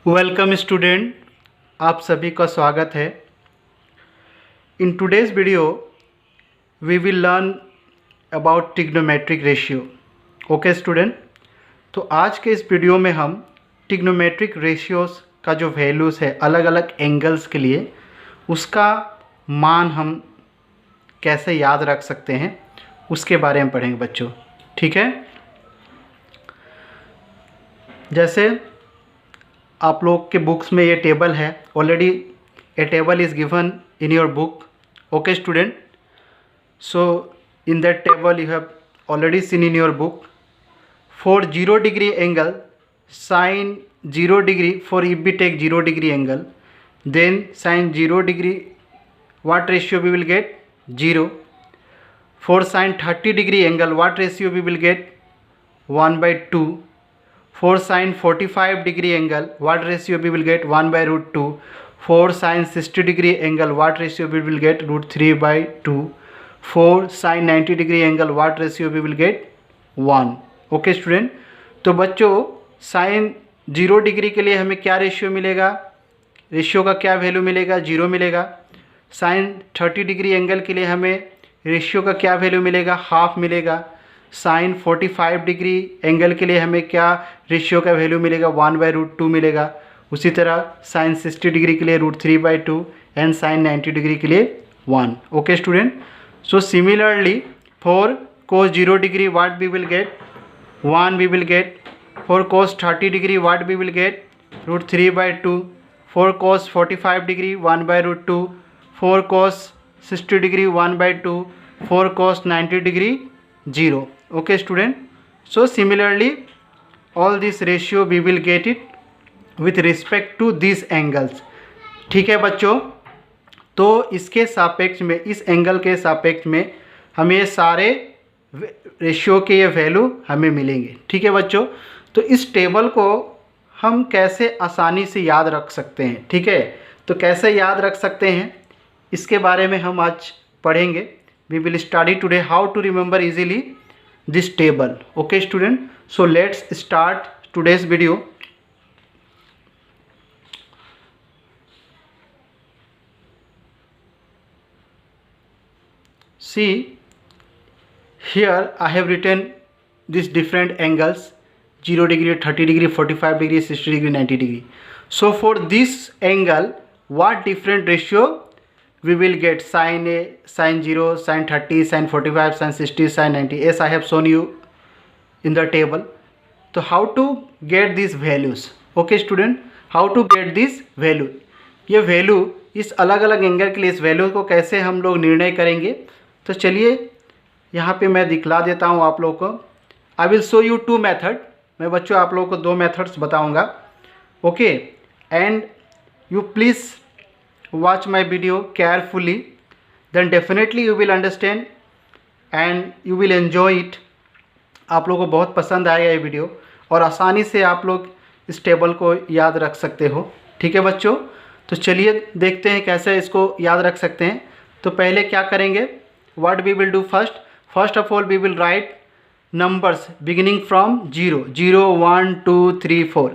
Welcome student, आप सभी का स्वागत है। In today's video we will learn about trigonometric ratio. Okay student, तो आज के इस वीडियो में हम ट्रिग्नोमेट्रिक रेशियोज़ का जो वैल्यूज़ है अलग अलग एंगल्स के लिए, उसका मान हम कैसे याद रख सकते हैं उसके बारे में पढ़ेंगे बच्चों। ठीक है, जैसे आप लोग के बुक्स में ये टेबल है, already A table is given in your book. Okay student, so in that table you have already seen in your book, for 0 degree angle sin 0 degree, for if we take 0 degree angle then sin 0 degree what ratio we will get? 0. For sin 30 degree angle what ratio we will get? 1/2. For sin 45 degree angle what ratio we will get? 1/√2. For sin 60 degree angle what ratio we will get? √3/2. For sin 90 degree angle what ratio we will get? 1. Okay student, तो बच्चों sin 0 degree के लिए हमें क्या ratio मिलेगा? Ratio का क्या value मिलेगा? 0 मिलेगा। sin 30 डिग्री एंगल के लिए हमें रेशियो का क्या वैल्यू मिलेगा? हाफ मिलेगा। sin 45 डिग्री एंगल के लिए हमें क्या रेशियो का वैल्यू मिलेगा? 1/√2 मिलेगा। उसी तरह sin 60 डिग्री के लिए √3/2 एंड sin 90 डिग्री के लिए 1. Okay student, so similarly for cos 0 degree what we will get? 1 we will get. For cos 30 degree what we will get? √3/2. For cos 45 degree 1/√2. For cos 60 degree 1/2. For cos 90 degree 0. Okay student, so similarly all this ratio we will get it with respect to these angles. ठीक है बच्चों, तो इसके सापेक्ष में, इस angle के सापेक्ष में हमें ये सारे रेशियो के ये वैल्यू हमें मिलेंगे। ठीक है बच्चों, तो इस टेबल को हम कैसे आसानी से याद रख सकते हैं? ठीक है, तो कैसे याद रख सकते हैं इसके बारे में हम आज पढ़ेंगे। We will study today how to remember easily this table. Okay student, so let's start today's video. See here I have written these different angles: 0 degree, 30 degree, 45 degree, 60 degree, 90 degree. So for this angle what different ratio we will get? Sin A, sin 0, sin 30, sin 45, sin 60, sin 90, as I have shown you in the table. So how to get these values? Okay student, how to get this value? ये value इस अलग अलग angle के लिए इस value को कैसे हम लोग निर्णय करेंगे? तो चलिए यहाँ पे मैं दिखला देता हूँ आप लोगों को। I will show you 2 method. मैं बच्चों आप लोगों को 2 मेथड्स बताऊँगा। Okay, and you please watch my video carefully, then definitely you will understand and you will enjoy it. आप लोगों को बहुत पसंद आएगा ये वीडियो और आसानी से आप लोग इस टेबल को याद रख सकते हो। ठीक है बच्चों, तो चलिए देखते हैं कैसे इसको याद रख सकते हैं। तो पहले क्या करेंगे? What we will do first of all we will write numbers beginning from 0, 0, 1, 2, 3, 4।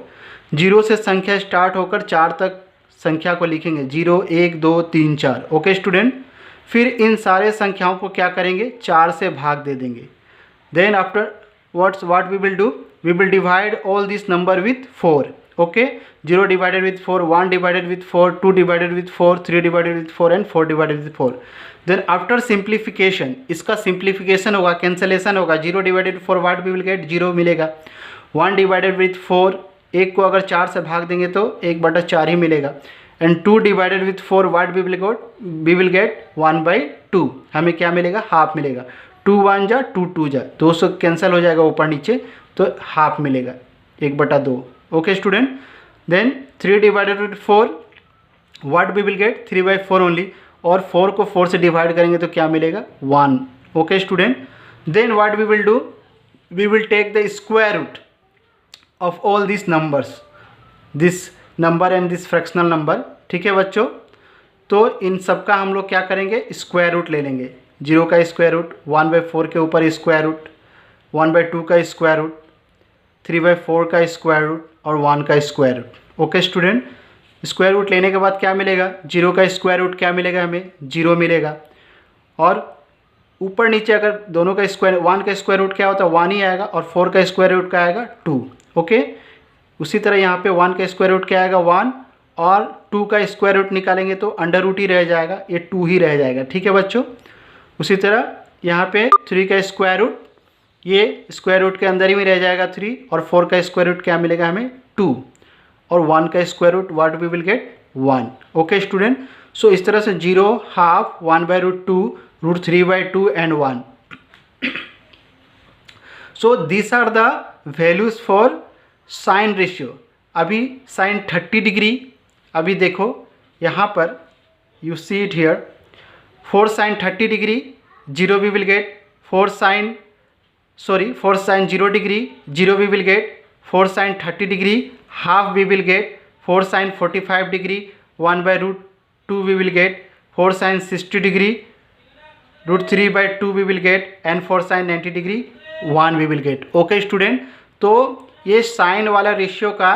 0 से संख्या स्टार्ट होकर 4 तक संख्या को लिखेंगे। 0, 1, 2, 3, 4। ओके स्टूडेंट, फिर इन सारे संख्याओं को क्या करेंगे? 4 से भाग दे देंगे। Then after what we will do? We will divide all this number with 4. Okay, 0 divided with 4, 1 divided with 4, 2 divided with 4, 3 divided with 4 and 4 divided with 4. Then after simplification, इसका simplification होगा, cancellation होगा। 0 divided with 4 what we will get? 0 मिलेगा। 1 divided with 4, 1 को अगर 4 से भाग देंगे तो 1/4 ही मिलेगा। And 2 divided with 4 what we will get? 1/2। हमें क्या मिलेगा? हाफ मिलेगा। 2 1 जा 2 2 जा, 2 से कैंसिल हो जाएगा ऊपर नीचे, तो हाफ मिलेगा 1/2। Okay student, then 3 divided with 4 what we will get? 3/4 only. और 4 को 4 से डिवाइड करेंगे तो क्या मिलेगा? 1। Okay student, then what we will do? We will take the square root of all this numbers, this number and this fractional number. ठीक है बच्चों, तो इन सब का हम लोग क्या करेंगे? स्क्वायर रूट ले लेंगे। 0 का स्क्वायर रूट, 1/4 के ऊपर स्क्वायर रूट, 1/2 का स्क्वायर रूट, 3/4 का स्क्वायर रूट और 1 का square root. Okay student, square root लेने के बाद क्या मिलेगा, 0 का स्क्वायर रूट क्या मिलेगा हमें, 0 मिलेगा। और ऊपर नीचे अगर दोनों का स्क्वायर, 1 का स्क्वायर रूट क्या होता है 1 ही आएगा, और 4 का स्क्वायर रूट क्या आएगा 2। ओके, उसी तरह यहाँ पे 1 का स्क्वायर रूट क्या आएगा 1, और 2 का स्क्वायर रूट निकालेंगे तो अंडर रूट ही रह जाएगा, ये 2 ही रह जाएगा। ठीक है बच्चों, उसी तरह यहाँ पे 3 का स्क्वायर रूट, ये स्क्वायर रूट के अंदर ही में रह जाएगा 3, और 4 का स्क्वायर रूट क्या मिलेगा हमें 2, और 1 का square root what we will get 1। Okay student, so इस तरह से 0, हाफ, 1/√2, √3/2 एंड 1। So this are the values for sine ratio. अभी साइन 30 डिग्री, अभी देखो यहाँ पर you see it here, for sine 30 degree 0 we will get, for sine 0 degree 0 we will get, for sine 30 degree half we will get, for sine 45 degree 1/√2 we will get, for sine 60 degree √3/2 we will get, and for sine 90 degree 1 we will get. Okay student, तो ये sign वाला ratio का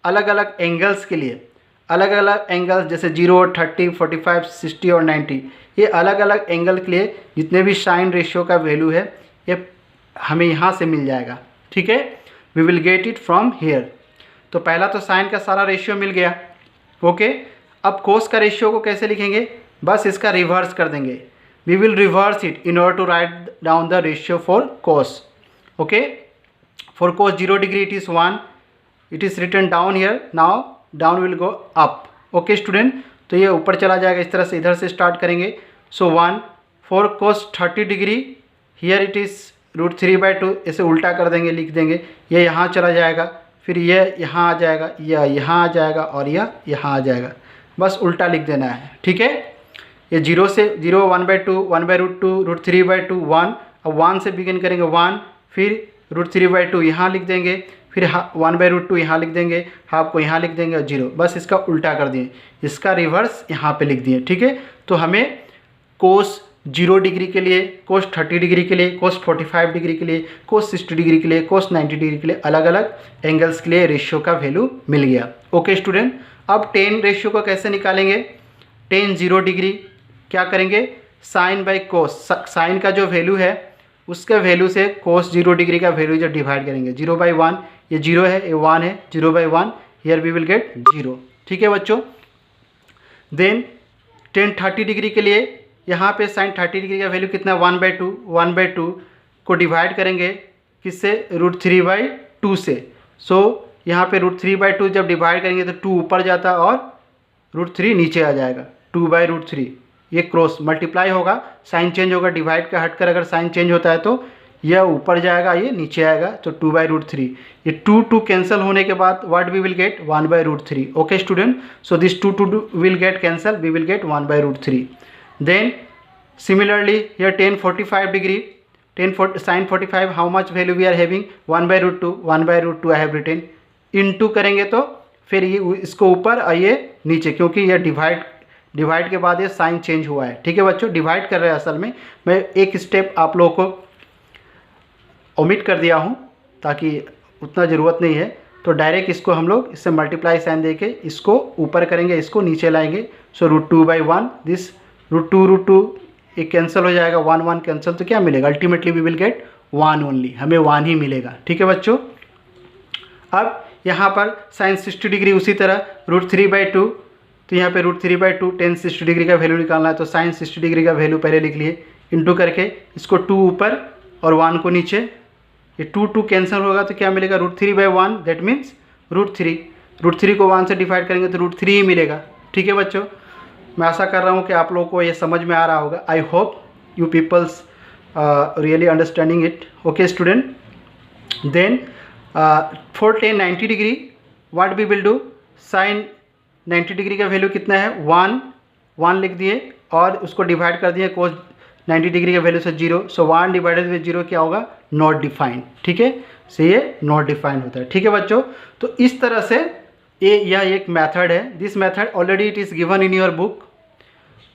अलग अलग angles के लिए, अलग अलग एंगल्स जैसे 0, 30, 45, 60 और 90, ये अलग अलग एंगल के लिए जितने भी साइन रेशियो का वैल्यू है ये हमें यहाँ से मिल जाएगा। ठीक है, we will get it from here. तो पहला तो साइन का सारा रेशियो मिल गया। ओके, अब कोस का रेशियो को कैसे लिखेंगे, बस इसका रिवर्स कर देंगे। We will reverse it in order to write down the ratio for cos. Okay, for cos 0 degree it is 1, it is written down here, now down will go up. Okay student, तो ये ऊपर चला जाएगा इस तरह से, इधर से स्टार्ट करेंगे। सो 1, for cos 30 degree here it is √3/2, इसे उल्टा कर देंगे, लिख देंगे, ये यहाँ चला जाएगा, फिर ये यहाँ आ जाएगा, यह यहाँ आ जाएगा, और यह यहाँ आ जाएगा, बस उल्टा लिख देना है। ठीक है, ये 0 से 0, 1/2, 1/√2, √3/2, 1, अब 1 से बिगिन करेंगे 1, फिर √3/2 यहाँ लिख देंगे, फिर 1/√2 यहाँ लिख देंगे, हाफ को यहाँ लिख देंगे, और 0, बस इसका उल्टा कर दिए, इसका रिवर्स यहाँ पे लिख दिए। ठीक है, तो हमें कोस 0 डिग्री के लिए, कोस 30 डिग्री के लिए, कोस 45 डिग्री के लिए, कोस 60 डिग्री के लिए, कोस 90 डिग्री के लिए अलग अलग एंगल्स के लिए रेशियो का वैल्यू मिल गया। ओके स्टूडेंट, अब टेन रेशियो को कैसे निकालेंगे, टेन 0 डिग्री क्या करेंगे, साइन बाई कोस, साइन का जो वैल्यू है उसके वैल्यू से कोस 0 डिग्री का वैल्यू जो डिवाइड करेंगे, 0/1, ये 0 है, ये 1 है, 0/1, हियर वी विल गेट 0। ठीक है बच्चों, देन टेन 30 डिग्री के लिए यहाँ पे साइन 30 डिग्री का वैल्यू कितना, 1/2 को डिवाइड करेंगे किससे, √3/2 से। सो यहाँ पे √3/2 जब डिवाइड करेंगे तो 2 ऊपर जाता है और √3 नीचे आ जाएगा, 2/√3, ये क्रॉस मल्टीप्लाई होगा, साइन चेंज होगा, डिवाइड का हटकर अगर साइन चेंज होता है तो यह ऊपर जाएगा, ये नीचे आएगा, तो 2/√3, ये 2 कैंसिल होने के बाद what we will get 1/√3। Okay student, so this 2 will get cancel, we will get 1/√3। Then similarly here tan 45 degree, sin 45 how much value we are having, 1/√2 I have written, into करेंगे तो फिर ये इसको ऊपर और ये नीचे, क्योंकि ये डिवाइड के बाद ये साइन चेंज हुआ है। ठीक है बच्चों, डिवाइड कर रहे हैं असल में, मैं एक स्टेप आप लोगों को ओमिट कर दिया हूँ ताकि उतना ज़रूरत नहीं है, तो डायरेक्ट इसको हम लोग इससे मल्टीप्लाई साइन देके इसको ऊपर करेंगे, इसको नीचे लाएंगे। सो √2/1, दिस √2 एक कैंसिल हो जाएगा, 1 कैंसिल, तो क्या मिलेगा, ultimately we will get 1 only, हमें 1 ही मिलेगा। ठीक है बच्चों, अब यहाँ पर साइन 60 डिग्री उसी तरह √3/2, तो यहाँ पे √3/2 tan 60 डिग्री का वैल्यू निकालना है, तो साइन 60 डिग्री का वैल्यू पहले लिख लिए, इंटू करके इसको 2 ऊपर और 1 को नीचे, ये 2 कैंसिल होगा तो क्या मिलेगा, √3/1, दैट मीन्स √3 को 1 से डिवाइड करेंगे तो √3 ही मिलेगा। ठीक है बच्चों, मैं आशा कर रहा हूँ कि आप लोगों को ये समझ में आ रहा होगा। I hope you peoples really understanding it. Okay student, then for tan 90 degree what we will do, sine 90 degree का वैल्यू कितना है, 1 लिख दिए और उसको डिवाइड कर दिए कोस 90 डिग्री का वैल्यू से 0, सो 1 डिवाइडेड बाई 0 क्या होगा, नॉट डिफाइंड। ठीक है, से ये नॉट डिफाइंड होता है। ठीक है बच्चों, तो इस तरह से यह एक मेथड है, this method already it is given in your book.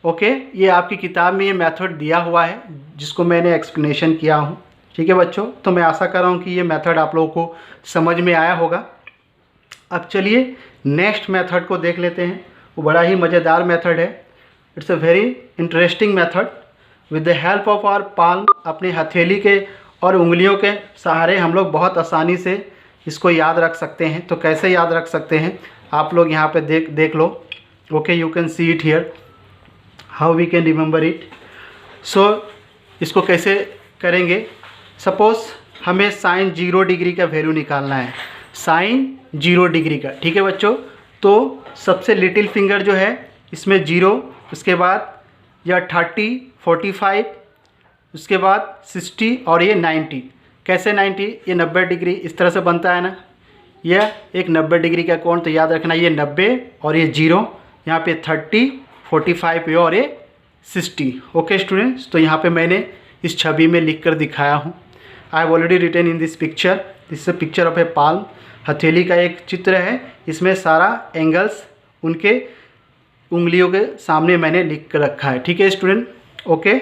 Okay, ये आपकी किताब में ये मेथड दिया हुआ है जिसको मैंने एक्सप्लेनेशन किया हूँ। ठीक है बच्चों, तो मैं आशा कर रहा हूँ कि ये मेथड आप लोगों को समझ में आया होगा। अब चलिए नेक्स्ट मेथड को देख लेते हैं। वो बड़ा ही मज़ेदार मेथड है। It's a very interesting method. With the help of our palm, अपनी हथेली के और उंगलियों के सहारे हम लोग बहुत आसानी से इसको याद रख सकते हैं। तो कैसे याद रख सकते हैं आप लोग यहाँ पे देख लो। Okay, you can see it here how we can remember it. So इसको कैसे करेंगे। सपोज़ हमें साइन 0 डिग्री का वैल्यू निकालना है, साइन 0 डिग्री का। ठीक है बच्चों, तो सबसे लिटिल फिंगर जो है इसमें 0, उसके बाद यह 30, 45, उसके बाद 60 और ये 90। कैसे 90? ये 90 डिग्री इस तरह से बनता है ना, यह एक 90 डिग्री का कोण। तो याद रखना ये 90 और ये 0, यहाँ पे 30, 45 और ये 60। ओके स्टूडेंट्स, तो यहाँ पे मैंने इस छवि में लिख कर दिखाया हूँ। I have already written in this picture. This is a picture of a palm. हथेली का एक चित्र है, इसमें सारा एंगल्स उनके उंगलियों के सामने मैंने लिख कर रखा है। ठीक है student, okay.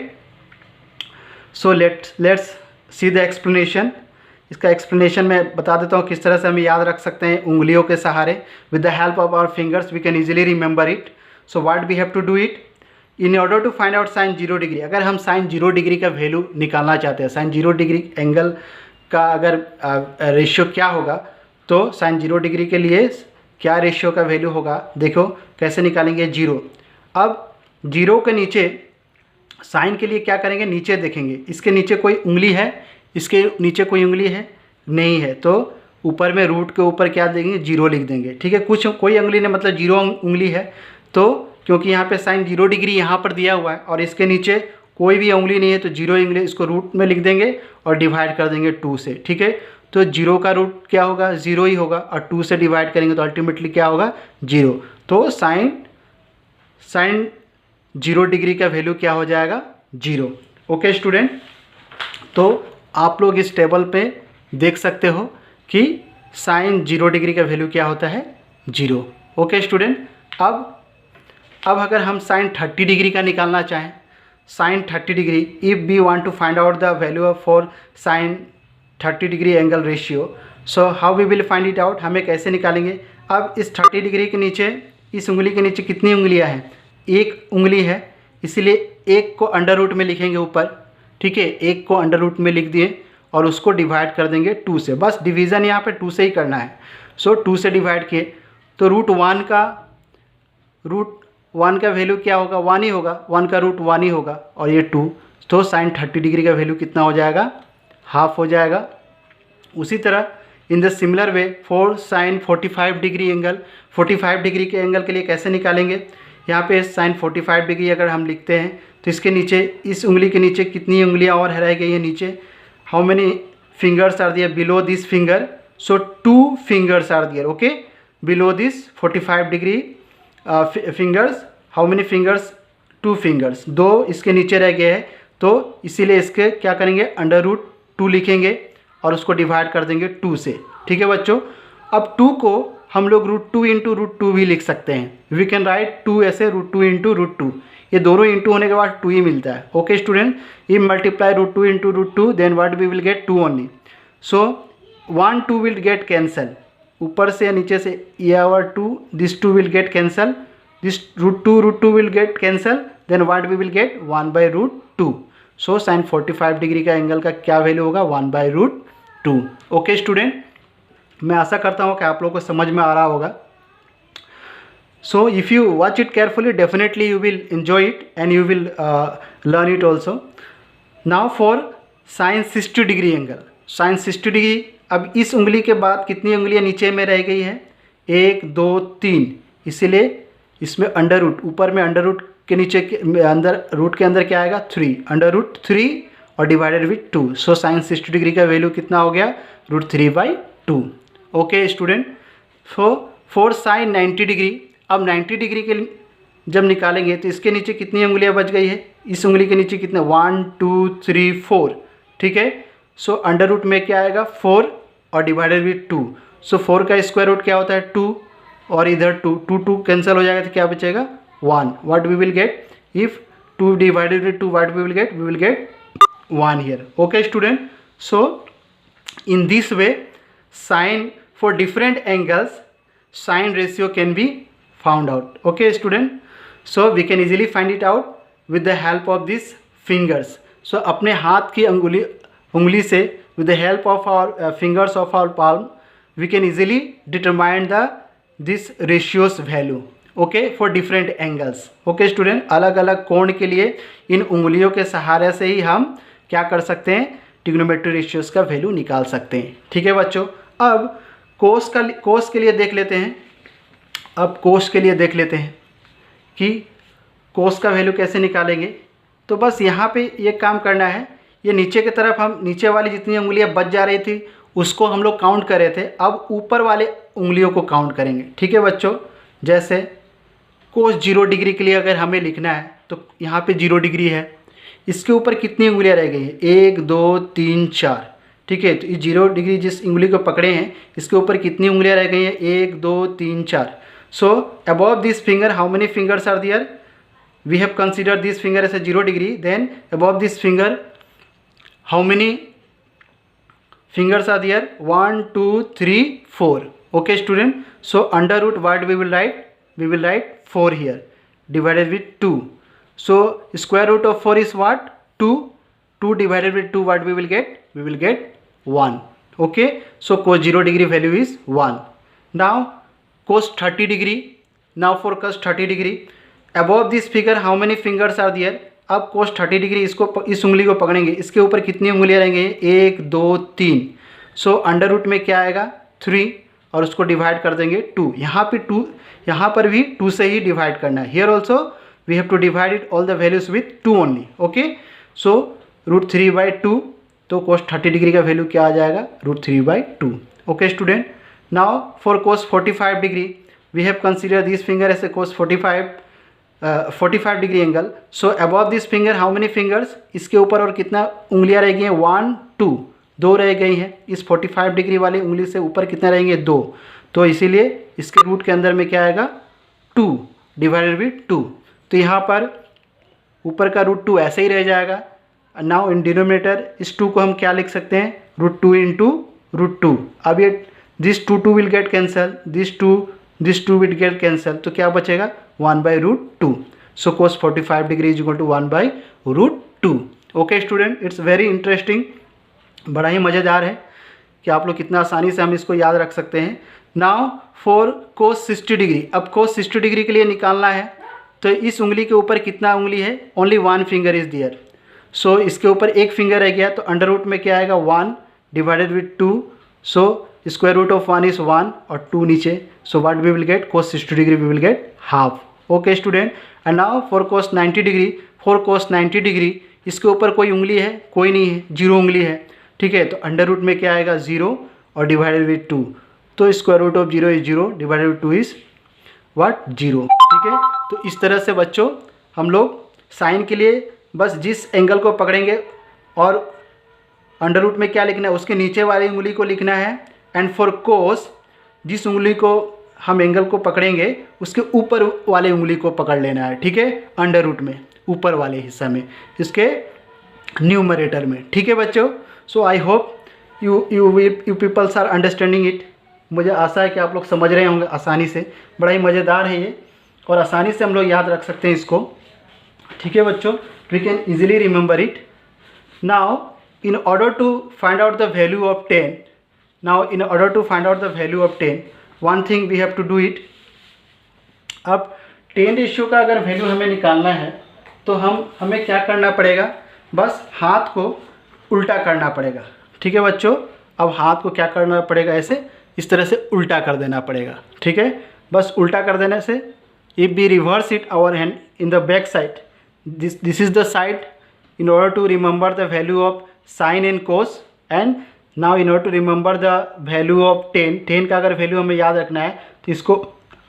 So let's see the explanation. इसका एक्सप्लेनेशन मैं बता देता हूँ किस तरह से हम याद रख सकते हैं उंगलियों के सहारे। With the help of our fingers we can easily remember it. So what we have to do it in order to find out sine 0 degree. अगर हम साइन 0 डिग्री का वैल्यू निकालना चाहते हैं, साइन 0 डिग्री एंगल का अगर ratio क्या होगा, तो साइन 0 डिग्री के लिए क्या रेशियो का वैल्यू होगा, देखो कैसे निकालेंगे। 0। अब 0 के नीचे साइन के लिए क्या करेंगे, नीचे देखेंगे। इसके नीचे कोई उंगली है, इसके नीचे कोई उंगली है नहीं है, तो ऊपर में रूट के ऊपर क्या देंगे, 0 लिख देंगे। ठीक है, कोई उंगली नहीं, मतलब 0 उंगली है। तो क्योंकि यहाँ पे साइन 0 डिग्री यहाँ पर दिया हुआ है और इसके नीचे कोई भी उंगली नहीं है, तो 0 उंगली इसको रूट में लिख देंगे और डिवाइड कर देंगे 2 से। ठीक है, तो 0 का रूट क्या होगा, 0 ही होगा, और 2 से डिवाइड करेंगे तो अल्टीमेटली क्या होगा, 0। तो साइन 0 डिग्री का वैल्यू क्या हो जाएगा, 0। ओके स्टूडेंट, तो आप लोग इस टेबल पे देख सकते हो कि साइन 0 डिग्री का वैल्यू क्या होता है, 0। ओके स्टूडेंट, अब अगर हम साइन 30 डिग्री का निकालना चाहें, sine 30 degree, if we want to find out the value for sine 30 degree angle ratio, so how we will find it out. हमें कैसे निकालेंगे। अब इस 30 डिग्री के नीचे, इस उंगली के नीचे कितनी उंगलियां हैं, एक उंगली है, इसलिए एक को अंडर रूट में लिखेंगे ऊपर। ठीक है, एक को अंडर रूट में लिख दिए और उसको डिवाइड कर देंगे 2 से। बस डिवीज़न यहाँ पे 2 से ही करना है। सो 2 से डिवाइड किए तो रूट 1 का वैल्यू क्या होगा, 1 ही होगा, 1 का रूट 1 ही होगा, और ये 2। तो साइन 30 डिग्री का वैल्यू कितना हो जाएगा, हाफ हो जाएगा। उसी तरह in the similar way for sine 45 degree angle, 45 degree के एंगल के लिए कैसे निकालेंगे। यहाँ पे साइन 45 डिग्री अगर हम लिखते हैं तो इसके नीचे, इस उंगली के नीचे कितनी उंगलियाँ और रह गई है नीचे, how many fingers are there below this finger, so 2 fingers are there. Okay, below this 45 degree fingers, how many fingers, 2 fingers, 2 इसके नीचे रह गए हैं। तो इसीलिए इसके क्या करेंगे, अंडर रूट 2 लिखेंगे और उसको डिवाइड कर देंगे 2 से। ठीक है बच्चों, अब 2 को हम लोग √2 इंटू √2 भी लिख सकते हैं। वी कैन राइट 2 ऐसे, √2 इंटू √2, ये दोनों इंटू होने के बाद 2 ही मिलता है। ओके स्टूडेंट, ये multiply √2 into √2, then what we will get 2 only. So 1 2 will get cancel, ऊपर से नीचे से ये और 2, this 2 will get cancel, this √2 will get cancel, then what we will get 1/√2। So sine 45 degree का एंगल का क्या वैल्यू होगा, 1/√2। ओके स्टूडेंट, मैं आशा करता हूँ कि आप लोगों को समझ में आ रहा होगा। So if you watch it carefully, definitely you will enjoy it and you will learn it also. Now for sine 60 degree angle, sine 60 degree. अब इस उंगली के बाद कितनी उंगलियाँ नीचे में रह गई है, 1 2 3, इसीलिए इसमें अंडर रूट, ऊपर में अंडर रूट के नीचे के अंदर, रूट के अंदर क्या आएगा, 3, अंडर रूट 3 और divided with 2। So sine 60 degree का वैल्यू कितना हो गया, √3/2। Okay student, so for sine 90 degree, अब 90 डिग्री के जब निकालेंगे तो इसके नीचे कितनी उंगलियां बच गई है, इस उंगली के नीचे कितने, 1 2 3 4। ठीक है, सो अंडर रूट में क्या आएगा, 4 और डिवाइडेड विथ 2। सो 4 का स्क्वायर रूट क्या होता है, 2, और इधर 2 कैंसिल हो जाएगा तो क्या बचेगा, 1। What we will get, if 2 divided with 2, what we will get 1 here. Okay student, so in this way, sine for different angles, sine ratio can be found out. Okay student, so we can easily find it out with the help of these fingers. So अपने हाथ की उंगली से with the help of our fingers of our palm we can easily determine this ratios value. Okay, for different angles. Okay student, अलग अलग कोण के लिए इन उंगलियों के सहारे से ही हम क्या कर सकते हैं, ट्रिग्नोमेट्री रेशियोज का वैल्यू निकाल सकते हैं. ठीक है बच्चों. अब कोस के लिए देख लेते हैं. अब कोस के लिए देख लेते हैं कि कोस का वैल्यू कैसे निकालेंगे. तो बस यहाँ पे ये काम करना है. ये नीचे की तरफ हम नीचे वाली जितनी उंगलियाँ बच जा रही थी उसको हम लोग काउंट कर रहे थे. अब ऊपर वाले उंगलियों को काउंट करेंगे. ठीक है बच्चों. जैसे कोस 0 डिग्री के लिए अगर हमें लिखना है तो यहाँ पे 0 डिग्री है. इसके ऊपर कितनी उंगलियाँ रह गई हैं, 1 2 3 4. ठीक है. तो ये 0 डिग्री जिस उंगली को पकड़े हैं इसके ऊपर कितनी उंगलियाँ रह गई हैं, 1 2 3 4. So above this finger how many fingers are there, we have consider this finger as a 0 degree. Then above this finger how many fingers are there, 1 2 3 4. Okay student, so under root what we will write, we will write 4 here divided with 2. So square root of 4 is what, 2. 2 divided with 2 what we will get, we will get 1. Okay, so cos 0 degree value is 1. Now cos 30 degree, now for cos 30 degree above this figure how many fingers are there. अब cos 30 degree इसको इस उंगली को पकड़ेंगे, इसके ऊपर कितनी उंगलियाँ रहेंगी, 1 2 3. सो अंडर रूट में क्या आएगा, 3 और उसको डिवाइड कर देंगे 2. यहाँ पे 2, यहाँ पर भी 2 से ही डिवाइड करना है. Here also we have to divide it all the values with 2 only. Okay, so √3/2. तो cos 30 डिग्री का वैल्यू क्या आ जाएगा, √3/2. Okay student. Now for cos 45 degree we have consider this finger as a cos 45 degree angle. So above this finger how many fingers, इसके ऊपर और कितना उंगलियां रह गई हैं, 1 2 2 रह गई हैं. इस 45 डिग्री वाली उंगली से ऊपर कितना रहेंगे, 2. तो इसीलिए इसके रूट के अंदर में क्या आएगा, 2 डिवाइडेड विथ 2. तो यहाँ पर ऊपर का √2 ऐसे ही रह जाएगा. नाउ इन डिनोमिनेटर इस 2 को हम क्या लिख सकते हैं, √2 इंटू √2. अब ये this 2 will get cancel, this 2 will get cancel. तो क्या बचेगा, 1/√2. So cos 45 degree is equal to 1/√2. Okay student, it's very interesting. बड़ा ही मज़ेदार है कि आप लोग कितना आसानी से हम इसको याद रख सकते हैं. Now for cos 60 degree. अब cos 60 डिग्री के लिए निकालना है तो इस उंगली के ऊपर कितना उंगली है, ओनली 1 फिंगर इज देयर. सो इसके ऊपर एक फिंगर रह गया. तो अंडर रूट में क्या आएगा, 1 divided with 2. So square root of 1 is 1 और 2 नीचे. So what we will get, cos 60 degree we will get half. Okay student. And now for cos 90 degree. For cos 90 degree इसके ऊपर कोई उंगली है, कोई नहीं है, 0 उंगली है. ठीक है. तो अंडर रूट में क्या आएगा, 0 और डिवाइडेड विथ 2. तो square root of 0 is 0 divided with 2 is what, 0. ठीक है. तो इस तरह से बच्चों हम लोग साइन के लिए बस जिस एंगल को पकड़ेंगे और अंडर रूट में क्या लिखना है, उसके नीचे वाली उंगली को लिखना है. एंड फॉर कोस जिस उंगली को हम एंगल को पकड़ेंगे उसके ऊपर वाले उंगली को पकड़ लेना है. ठीक है. अंडर रूट में ऊपर वाले हिस्सा में, इसके न्यूमरेटर में. ठीक है बच्चों. So I hope you peoples are understanding it. मुझे आशा है कि आप लोग समझ रहे होंगे आसानी से. बड़ा ही मज़ेदार है ये और आसानी से हम लोग याद रख सकते हैं इसको. ठीक है बच्चों, we can easily remember it. Now in order to find out the value of 10, one thing we have to do it. अब 10 रेशियो का अगर वैल्यू हमें निकालना है तो हमें क्या करना पड़ेगा, बस हाथ को उल्टा करना पड़ेगा. ठीक है बच्चों. अब हाथ को क्या करना पड़ेगा, ऐसे इस तरह से उल्टा कर देना पड़ेगा. ठीक है. बस उल्टा कर देने से, if we reverse it our hand in the back side, this is the side in order to remember the value of sin and cos. and now in order to remember the value of 10 का अगर value हमें याद रखना है तो इसको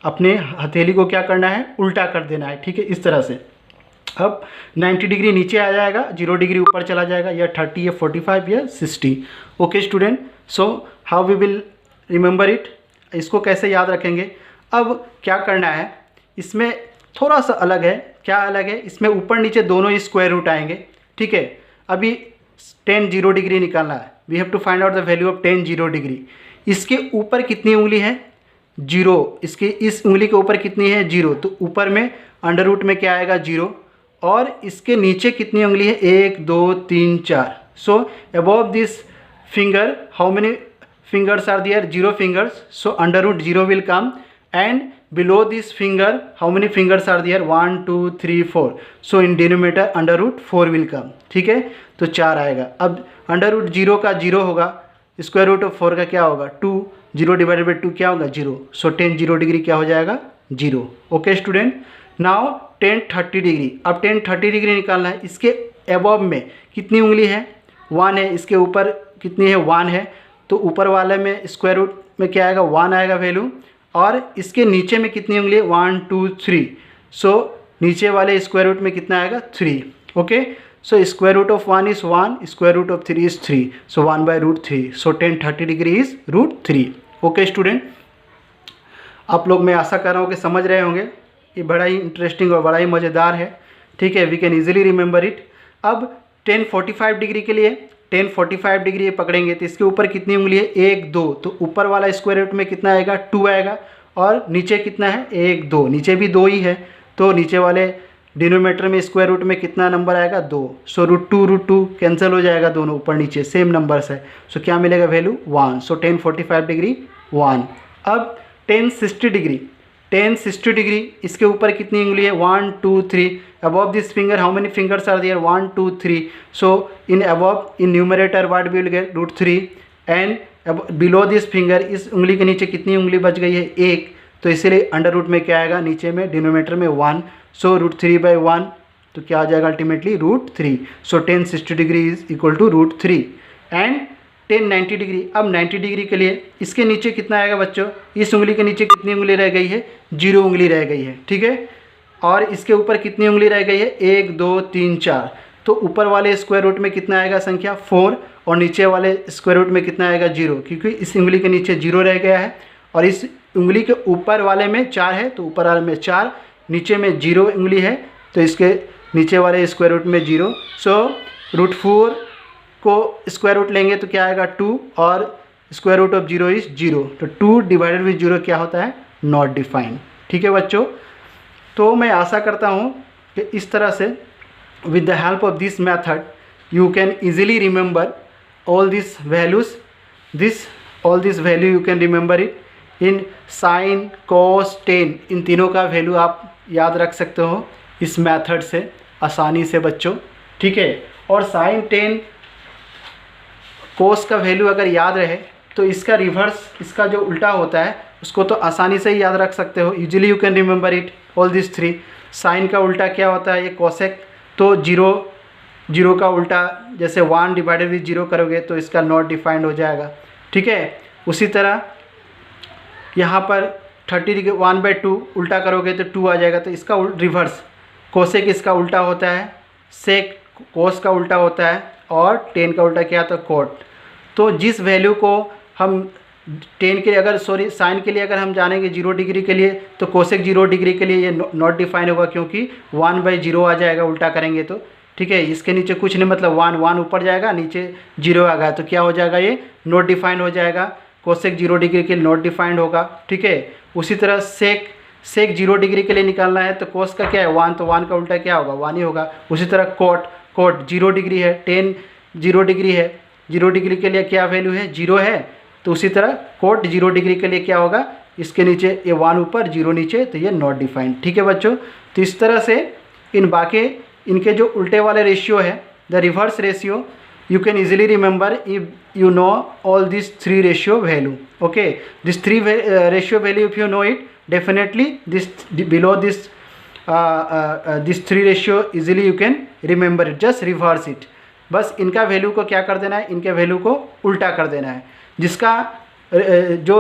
अपने हथेली को क्या करना है, उल्टा कर देना है. ठीक है. इस तरह से अब 90 डिग्री नीचे आ जाएगा, 0 डिग्री ऊपर चला जाएगा, या 30 या 45 या 60. Okay student. So how we will remember it, इसको कैसे याद रखेंगे. अब क्या करना है, इसमें थोड़ा सा अलग है. क्या अलग है, इसमें ऊपर नीचे दोनों ही स्क्वायर रूट आएंगे. ठीक है. अभी 10 0 डिग्री निकालना है. We have to find out the value of 10 0 degree. इसके ऊपर कितनी उंगली है, जीरो, इसकी इस उंगली के ऊपर कितनी है 0, तो ऊपर में अंडर रूट में क्या आएगा 0, और इसके नीचे कितनी उंगली है 1 2 3 4। So above this finger how many fingers are there? 0 fingers, so under root 0 will come, and below this finger how many fingers are there? 1 2 3 4, so in denominator under root 4 will come। ठीक है, तो 4 आएगा। अब under root 0 का 0 होगा, square root of 4 का क्या होगा 2, 0 डिवाइडेड बाई 2 क्या होगा 0, सो टेन 0 डिग्री क्या हो जाएगा 0। Okay student, now ten 30 degree. अब टेन 30 डिग्री निकालना है। इसके एबव में कितनी उंगली है 1 है, इसके ऊपर कितनी है 1 है, तो ऊपर वाले में स्क्वायर रूट में क्या आएगा 1 आएगा वैल्यू, और इसके नीचे में कितनी उंगली है 1 2 3, सो नीचे वाले स्क्वायर रूट में कितना आएगा 3। Okay, so square root of 1 is 1, square root of 3 is 3, so 1/√3, so tan 30 degree is √3। Okay student, आप लोग मैं आशा कर रहा हूँ कि समझ रहे होंगे। ये बड़ा ही इंटरेस्टिंग और बड़ा ही मज़ेदार है। ठीक है, we can easily remember it. अब 1045 डिग्री के लिए 1045 डिग्री पकड़ेंगे तो इसके ऊपर कितनी उंगली है 1 2, तो ऊपर वाला स्क्वायर रूट में कितना आएगा 2 आएगा, और नीचे कितना है 1 2, नीचे भी 2 ही है, तो नीचे वाले डिनोमीटर में स्क्वायर रूट में कितना नंबर आएगा 2, सो √2 कैंसिल हो जाएगा, दोनों ऊपर नीचे सेम नंबर्स है, सो क्या मिलेगा वैल्यू 1, सो 1045 डिग्री 1। अब 1060 डिग्री 1060 डिग्री, इसके ऊपर कितनी उंगली है 1 2 3, above this finger how many fingers are there 1 2 3, so in above in numerator what we will get √3, and below this finger इस उंगली के नीचे कितनी उंगली बच गई है 1, तो इसीलिए अंडर रूट में क्या आएगा नीचे में डिनोमीटर में 1, सो √3/1, तो क्या आ जाएगा ultimately √3, so 1060 degree is equal to √3। And 1090 degree, अब 90 डिग्री के लिए इसके नीचे कितना आएगा बच्चों, इस उंगली के नीचे कितनी उंगली रह गई है 0 उंगली रह गई है। ठीक है, और इसके ऊपर कितनी उंगली रह गई है 1 2 3 4, तो ऊपर वाले स्क्वायर रूट में कितना आएगा संख्या 4, और नीचे वाले स्क्वायर रूट में कितना आएगा 0, क्योंकि इस उंगली के नीचे 0 रह गया है, और इस उंगली के ऊपर वाले में 4 है, तो ऊपर वाले में 4, नीचे में 0 उंगली है, तो इसके नीचे वाले स्क्वायर रूट में 0, सो √4 को स्क्वायर रूट लेंगे तो क्या आएगा 2, और स्क्वायर रूट ऑफ 0 इज़ 0, तो 2 डिवाइडेड विद 0 क्या होता है नॉट डिफाइंड। ठीक है बच्चों, तो मैं आशा करता हूँ कि इस तरह से with the help of this method you can easily remember all this values, all this value you can remember it in sine cos tan, इन तीनों का वैल्यू आप याद रख सकते हो इस मेथड से आसानी से बच्चों। ठीक है, और साइन 10 कोस का वैल्यू अगर याद रहे तो इसका रिवर्स, इसका जो उल्टा होता है उसको तो आसानी से ही याद रख सकते हो, usually you can remember it all this 3। Sine का उल्टा क्या होता है ये कोसेक, तो 0 का उल्टा जैसे 1 डिवाइडेड विद 0 करोगे तो इसका नॉट डिफाइंड हो जाएगा। ठीक है, उसी तरह यहाँ पर 30 डिग्री 1/2 उल्टा करोगे तो 2 आ जाएगा, तो इसका रिवर्स कोसेक इसका उल्टा होता है, सेक कोस का उल्टा होता है, और 10 का उल्टा क्या था कोट। तो जिस वैल्यू को हम 10 के लिए अगर साइन के लिए अगर हम जानेंगे 0 डिग्री के लिए, तो कोसेक 0 डिग्री के लिए ये नॉट डिफाइन होगा, क्योंकि 1/0 आ जाएगा उल्टा करेंगे तो। ठीक है, इसके नीचे कुछ नहीं, मतलब 1 ऊपर जाएगा, नीचे 0 आ गया, तो क्या हो जाएगा ये नॉट डिफाइंड हो जाएगा, कोसेक 0 डिग्री के लिए नॉट डिफाइंड होगा। ठीक है, उसी तरह सेक 0 डिग्री के लिए निकालना है तो कोस का क्या है 1, तो 1 का उल्टा क्या होगा 1 ही होगा। उसी तरह कोट 0 डिग्री है, 10 0 डिग्री है, 0 डिग्री के लिए क्या वैल्यू है 0 है, तो उसी तरह कोट 0 डिग्री के लिए क्या होगा, इसके नीचे ये 1 ऊपर 0 नीचे, तो ये नॉट डिफाइंड। ठीक है बच्चों, तो इस तरह से इनके जो उल्टे वाले रेशियो है the reverse ratio you can easily remember if you know all these 3 ratio value. Okay, this 3 ratio value if you know it, definitely this below this 3 ratio easily you can remember it, just reverse it। बस इनका value को क्या कर देना है, इनके value को उल्टा कर देना है, जिसका जो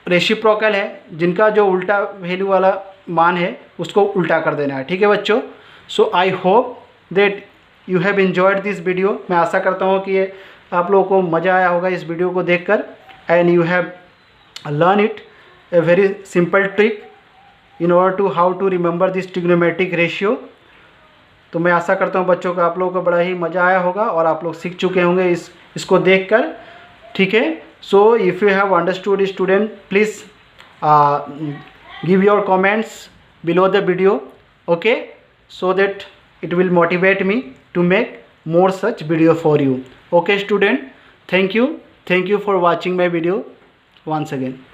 रेसिप्रोकल है, जिनका जो उल्टा वैल्यू वाला मान है उसको उल्टा कर देना है। ठीक है बच्चों, so I hope that you have enjoyed this video. मैं आशा करता हूँ कि ये आप लोगों को मज़ा आया होगा इस वीडियो को देखकर, and you have learn it a very simple trick in order to how to remember this trigonometric ratio. तो मैं आशा करता हूँ बच्चों को आप लोगों को बड़ा ही मज़ा आया होगा और आप लोग सीख चुके होंगे इसको देखकर। ठीक है, सो if you have understood student, please give your comments below the video, okay, so that it will motivate me to make more such video for you. Okay student, thank you for watching my video once again.